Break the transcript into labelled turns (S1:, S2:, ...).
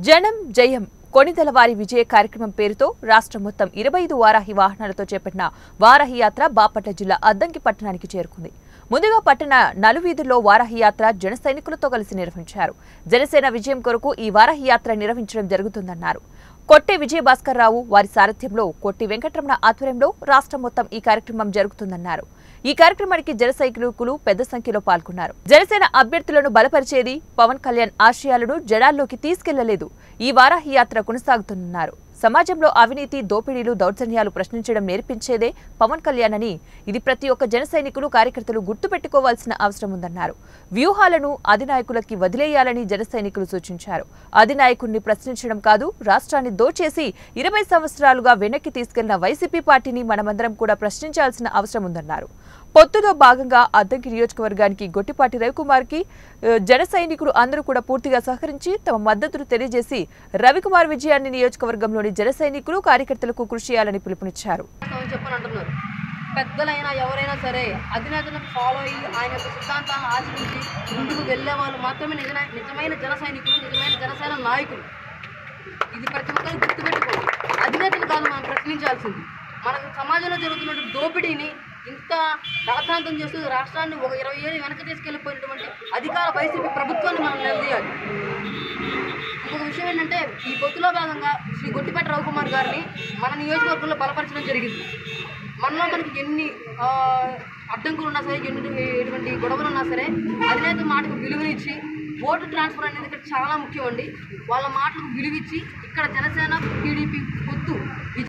S1: జనం జయం కొణిదెల వారి విజయ కార్యక్రమం పేరుతో రాష్ట్రం మొత్తం 25 వారాహి వాహనాలతో చేపట్టిన వారాహి యాత్ర బాపట్ల జిల్లా అద్దంకి పట్టణానికి చేరుకుంది. ముందుగా పట్టణ నలువీధుల్లో వారాహి యాత్ర జన సైనికులతో కలిసి నిర్వహించారు. జనసేన విజయం కొరకు ఈ వారాహి యాత్ర నిర్వహించడం జరుగుతుందన్నారు. కొట్టి విజయభాస్కర్ రావు వారి సారథ్యంలో కొట్టి వెంకటరమణ ఆధ్వర్యంలో రాష్ట్రం మొత్తం ఈ కార్యక్రమం జరుగుతుందన్నారు. ఈ కార్యక్రమానికి జన సైనికులు పెద్ద సంఖ్యలో పాల్గొన్నారు. జనసేన అభ్యర్థులను బలపరిచేది పవన్ కళ్యాణ్ ఆశయాలను జనాల్లోకి తీసుకెళ్లలేదు. ఈ వారాహి యాత్ర కొనసాగుతుందన్నారు. సమాజంలో అవినీతి, దోపిడీలు, దౌర్జన్యాలు ప్రశ్నించడం నేర్పించేదే పవన్ కళ్యాణ్ అని, ఇది ప్రతి ఒక్క జన సైనికులు కార్యకర్తలు గుర్తుపెట్టుకోవాల్సిన అవసరం ఉందన్నారు. వ్యూహాలను అధినాయకులకి వదిలేయాలని జన సైనికులు సూచించారు. అధినాయకుడిని ప్రశ్నించడం కాదు, రాష్ట్రాన్ని దోచేసి 20 సంవత్సరాలుగా వెనక్కి తీసుకెళ్లిన వైసీపీ పార్టీని మనమందరం కూడా ప్రశ్నించాల్సిన అవసరం ఉందన్నారు. పొత్తులో భాగంగా అద్దంకి నియోజకవర్గానికి గొట్టిపాటి రవికుమార్ కి జన సైనికులు అందరూ కూడా పూర్తిగా సహకరించి తమ మద్దతును తెలియజేసి రవికుమార్ విజయాన్ని నియోజకవర్గంలోని జన సైనికులు కార్యకర్తలకు కృషి చేయాలని పిలుపునిచ్చారు.
S2: పెద్దలైనా ఎవరైనా సరే అధినేతను ఫాలో అయ్యి ఆయన యొక్క సిద్ధాంతాలను ఆచరించి ముందుకు వెళ్లే వాళ్ళు మాత్రమే నిజమైన జన సైనికులు, నిజమైన జనసేన నాయకులు. ఇది ప్రతి ఒక్కరు గుర్తుపెట్టుకోవాలి. అధినేతను కాదు మనం ప్రశ్నించాల్సింది. మనకు సమాజంలో జరుగుతున్న దోపిడీని ఇంత రాద్ధాంతం చేస్తూ రాష్ట్రాన్ని ఒక 20 ఏళ్ళు వెనక తీసుకెళ్లిపోయినటువంటి అధికార వైసీపీ ప్రభుత్వాన్ని మనం నిలదీయాలి. ఇంకొక విషయం ఏంటంటే, ఈ పొత్తులో భాగంగా శ్రీ గొట్టిపాటి రవికుమార్ గారిని మన నియోజకవర్గంలో బలపరచడం జరిగింది. మనలో మనకి ఎన్ని అడ్డంకులు ఉన్నా సరే, ఎటువంటి గొడవలు ఉన్నా సరే, అధినేత మాటకు విలువనిచ్చి ఓటు ట్రాన్స్ఫర్ అనేది ఇక్కడ చాలా ముఖ్యం అండి. వాళ్ళ మాటలకు విలువిచ్చి ఇక్కడ జనసేన టీడీపీ పొత్తు